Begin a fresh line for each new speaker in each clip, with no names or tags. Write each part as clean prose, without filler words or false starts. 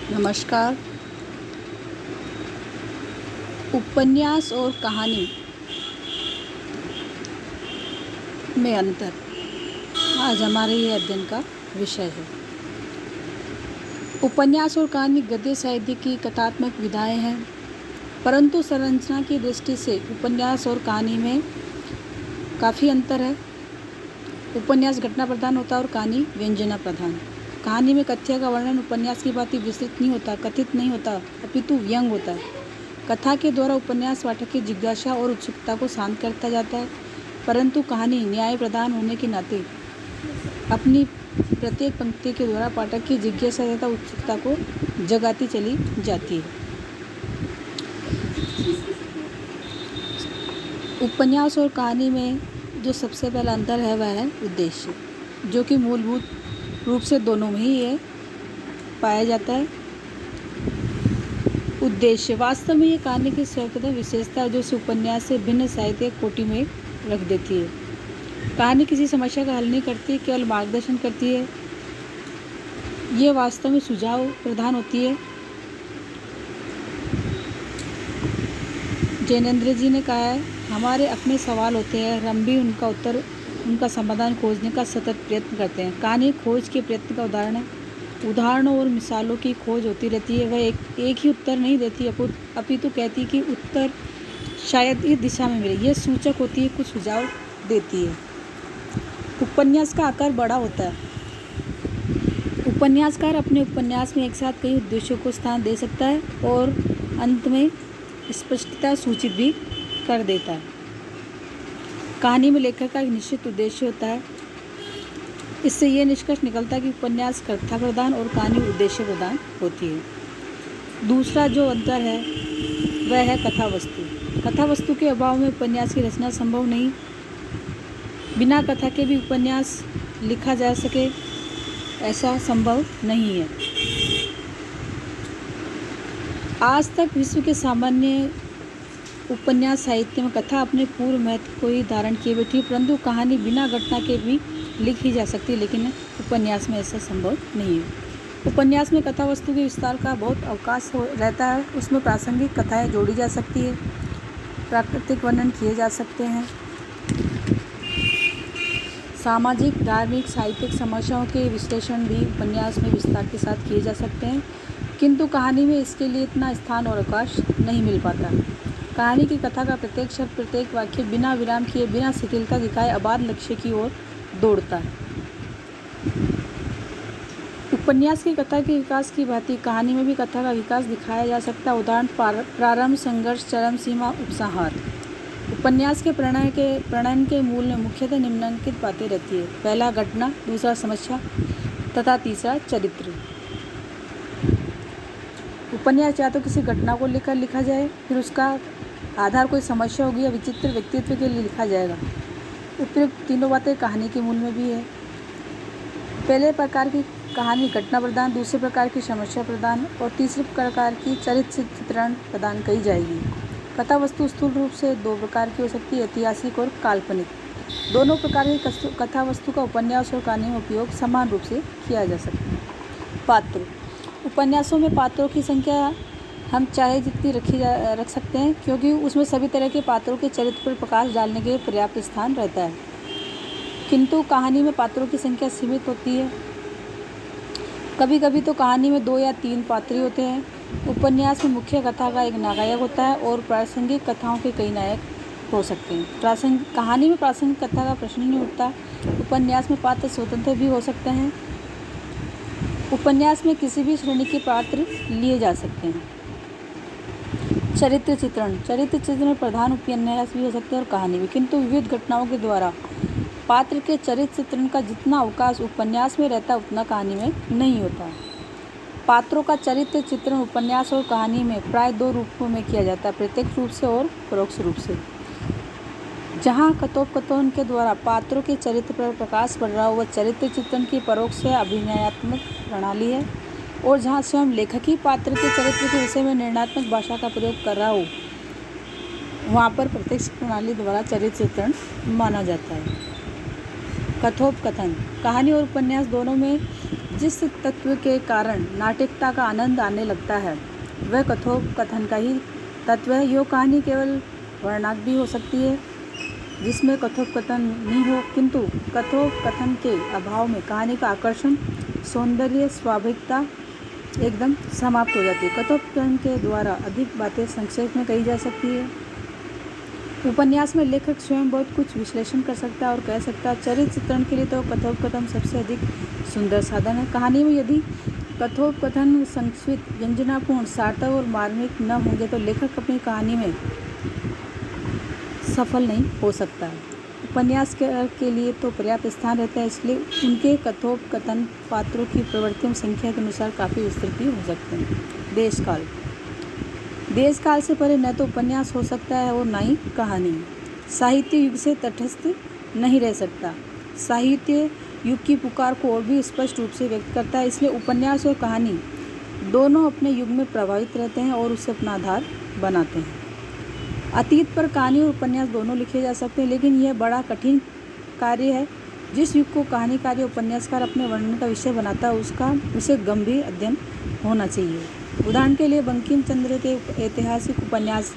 नमस्कार। उपन्यास और कहानी में अंतर आज हमारे ये अध्ययन का विषय है। उपन्यास और कहानी गद्य साहित्य की कथात्मक विधाएं हैं, परंतु संरचना की दृष्टि से उपन्यास और कहानी में काफ़ी अंतर है। उपन्यास घटना प्रधान होता है और कहानी व्यंजना प्रधान। कहानी में कथ्य का वर्णन उपन्यास की भांति विस्तृत नहीं होता, कथित नहीं होता, अपितु व्यंग होता है। कथा के द्वारा उपन्यास पाठक की जिज्ञासा और उत्सुकता को शांत करता जाता है, परंतु कहानी न्याय प्रधान होने के नाते अपनी प्रत्येक पंक्ति के द्वारा पाठक की जिज्ञासा तथा उत्सुकता को जगाती चली जाती है। उपन्यास और कहानी में जो सबसे पहला अंतर है वह है उद्देश्य, जो कि मूलभूत रूप से दोनों में ही ये पाया जाता है। उद्देश्य वास्तव में ये कहानी की सर्वप्रथम विशेषता है जो इसे उपन्यास से भिन्न साहित्य कोटि में रख देती है। कहानी किसी समस्या का हल नहीं करती, केवल मार्गदर्शन करती है। ये वास्तव में सुझाव प्रदान होती है। जैनेन्द्र जी ने कहा है, हमारे अपने सवाल होते हैं, हम भी उनका समाधान खोजने का सतत प्रयत्न करते हैं। कहानी खोज के प्रयत्न का उदाहरण है। उदाहरणों और मिसालों की खोज होती रहती है। वह एक ही उत्तर नहीं देती, अपितु कहती कि उत्तर शायद इस दिशा में मिले। यह सूचक होती है, कुछ सुझाव देती है। उपन्यास का आकार बड़ा होता है। उपन्यासकार अपने उपन्यास में एक साथ कई उद्देश्यों को स्थान दे सकता है और अंत में स्पष्टता सूचित भी कर देता है। कहानी में लेखक का एक निश्चित उद्देश्य होता है। इससे यह निष्कर्ष निकलता है कि उपन्यास कथा प्रधान और कहानी उद्देश्य प्रधान होती है। दूसरा जो अंतर है वह है कथा वस्तु। कथा वस्तु के अभाव में उपन्यास की रचना संभव नहीं। बिना कथा के भी उपन्यास लिखा जा सके ऐसा संभव नहीं है। आज तक विश्व के सामान्य उपन्यास साहित्य में कथा अपने पूर्व महत्व को ही धारण किए बैठी, परंतु कहानी बिना घटना के भी लिखी जा सकती है, लेकिन उपन्यास में ऐसा संभव नहीं है। उपन्यास में कथा वस्तु के विस्तार का बहुत अवकाश रहता है। उसमें प्रासंगिक कथाएं जोड़ी जा सकती है, प्राकृतिक वर्णन किए जा सकते हैं, सामाजिक, धार्मिक, साहित्यिक समस्याओं के विश्लेषण भी उपन्यास में विस्तार के साथ किए जा सकते हैं, किंतु कहानी में इसके लिए इतना स्थान और अवकाश नहीं मिल पाता। कहानी की कथा का प्रत्येक शब्द, प्रत्येक वाक्य बिना विराम किए, बिना शिथिलता दिखाए अबाध लक्ष्य की ओर दौड़ता है। उपन्यास की कथा के विकास की भांति कहानी में भी कथा का विकास दिखाया जा सकता है। उदाहरण प्रारंभ, संघर्ष, चरम सीमा, उपसंहार। उपन्यास के प्रणयन के मूल में मुख्यतः निम्नलिखित बातें रहती है। पहला घटना, दूसरा समस्या तथा तीसरा चरित्र। उपन्यास या तो किसी घटना को लेकर लिखा जाए, फिर उसका आधार कोई समस्या होगी या विचित्र व्यक्तित्व के लिए लिखा जाएगा। उपयुक्त तीनों बातें कहानी के मूल में भी है। पहले प्रकार की कहानी घटना प्रधान, दूसरे प्रकार की समस्या प्रधान और तीसरे प्रकार की चरित्र चित्रण प्रदान कही जाएगी। कथा वस्तु स्थूल रूप से दो प्रकार की हो सकती है, ऐतिहासिक और काल्पनिक। दोनों प्रकार की कथा वस्तु का उपन्यास और कहानी में उपयोग समान रूप से किया जा सकता है। पात्र। उपन्यासों में पात्रों की संख्या हम चाहे जितनी रख सकते हैं, क्योंकि उसमें सभी तरह के पात्रों के चरित्र पर प्रकाश डालने के लिए पर्याप्त स्थान रहता है, किंतु कहानी में पात्रों की संख्या सीमित होती है। कभी कभी तो कहानी में 2 या 3 पात्र ही होते हैं। उपन्यास में मुख्य कथा का एक नायक होता है और प्रासंगिक कथाओं के कई नायक हो सकते हैं। कहानी में प्रासंगिक कथा का प्रश्न नहीं उठता। उपन्यास में पात्र स्वतंत्र भी हो सकते हैं। उपन्यास में किसी भी श्रेणी के पात्र लिए जा सकते हैं। चरित्र चित्रण प्रधान उपन्यास भी हो सकते हैं और कहानी भी, किंतु विविध घटनाओं के द्वारा पात्र के चरित्र चित्रण का जितना अवकाश उपन्यास में रहता है उतना कहानी में नहीं होता। पात्रों का चरित्र चित्रण उपन्यास और कहानी में प्राय 2 रूपों में किया जाता है, प्रत्यक्ष रूप से और परोक्ष रूप से। जहाँ कथोपकथन के द्वारा पात्रों के चरित्र पर प्रकाश पड़ रहा हो वह चरित्र चित्रण की परोक्ष अभिनयात्मक प्रणाली है, और जहाँ स्वयं लेखक ही पात्र के चरित्र के विषय में निर्णयात्मक भाषा का प्रयोग कर रहा हो वहाँ पर प्रत्यक्ष प्रणाली द्वारा चरित्र चित्रण माना जाता है। कथोपकथन। कहानी और उपन्यास दोनों में जिस तत्व के कारण नाटकीयता का आनंद आने लगता है वह कथोपकथन का ही तत्व है। यह कहानी केवल वर्णनात्मक भी हो सकती है जिसमें कथोपकथन नहीं हो, किंतु कथोपकथन के अभाव में कहानी का आकर्षण, सौंदर्य, स्वाभाविकता एकदम समाप्त हो जाती है। कथोपकथन के द्वारा अधिक बातें संक्षेप में कही जा सकती है। उपन्यास में लेखक स्वयं बहुत कुछ विश्लेषण कर सकता है और कह सकता है। चरित्र चित्रण के लिए तो कथोपकथन सबसे अधिक सुंदर साधन है। कहानी में यदि कथोपकथन संक्षिप्त, व्यंजनापूर्ण, सार्थक और मार्मिक न होंगे तो लेखक अपनी कहानी में सफल नहीं हो सकता है। उपन्यास के लिए तो पर्याप्त स्थान रहता है, इसलिए उनके कथोपकथन पात्रों की प्रवृत्तियों संख्या के अनुसार काफ़ी विस्तृत भी हो सकते हैं। देश काल से परे न तो उपन्यास हो सकता है और न ही कहानी। साहित्य युग से तटस्थ नहीं रह सकता। साहित्य युग की पुकार को और भी स्पष्ट रूप से व्यक्त करता है, इसलिए उपन्यास और कहानी दोनों अपने युग में प्रभावित रहते हैं और उसे अपना आधार बनाते हैं। अतीत पर कहानी और उपन्यास दोनों लिखे जा सकते हैं, लेकिन यह बड़ा कठिन कार्य है। जिस युग को कहानीकार या उपन्यासकार अपने वर्णन का विषय बनाता है उसे गंभीर अध्ययन होना चाहिए। उदाहरण के लिए बंकिम चंद्र के ऐतिहासिक उपन्यास,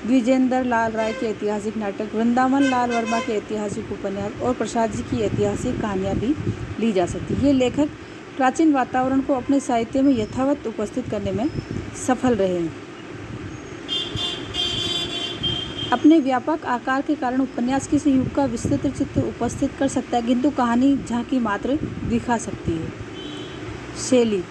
द्विजेंद्र लाल राय के ऐतिहासिक नाटक, वृंदावन लाल वर्मा के ऐतिहासिक उपन्यास और प्रसाद जी की ऐतिहासिक कहानियाँ भी ली जा सकती हैं। ये लेखक प्राचीन वातावरण को अपने साहित्य में यथावत उपस्थित करने में सफल रहे हैं। अपने व्यापक आकार के कारण उपन्यास किसी युग का विस्तृत चित्र उपस्थित कर सकता है, किंतु कहानी झांकी मात्र दिखा सकती है। शैली,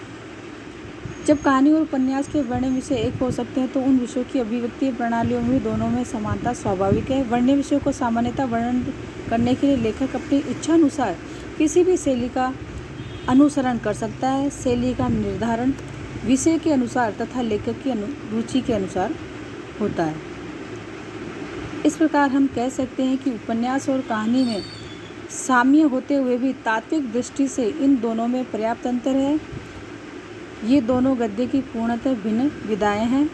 जब कहानी और उपन्यास के वर्णन विषय एक हो सकते हैं तो उन विषयों की अभिव्यक्ति प्रणालियों में दोनों में समानता स्वाभाविक है। वर्ण्य विषयों को सामान्यतः वर्णन करने के लिए लेखक अपनी इच्छा अनुसार किसी भी शैली का अनुसरण कर सकता है। शैली का निर्धारण विषय के अनुसार तथा लेखक की रुचि के अनुसार होता है। इस प्रकार हम कह सकते हैं कि उपन्यास और कहानी में साम्य होते हुए भी तात्विक दृष्टि से इन दोनों में पर्याप्त अंतर है। ये दोनों गद्य की पूर्णतः भिन्न विधाएं हैं।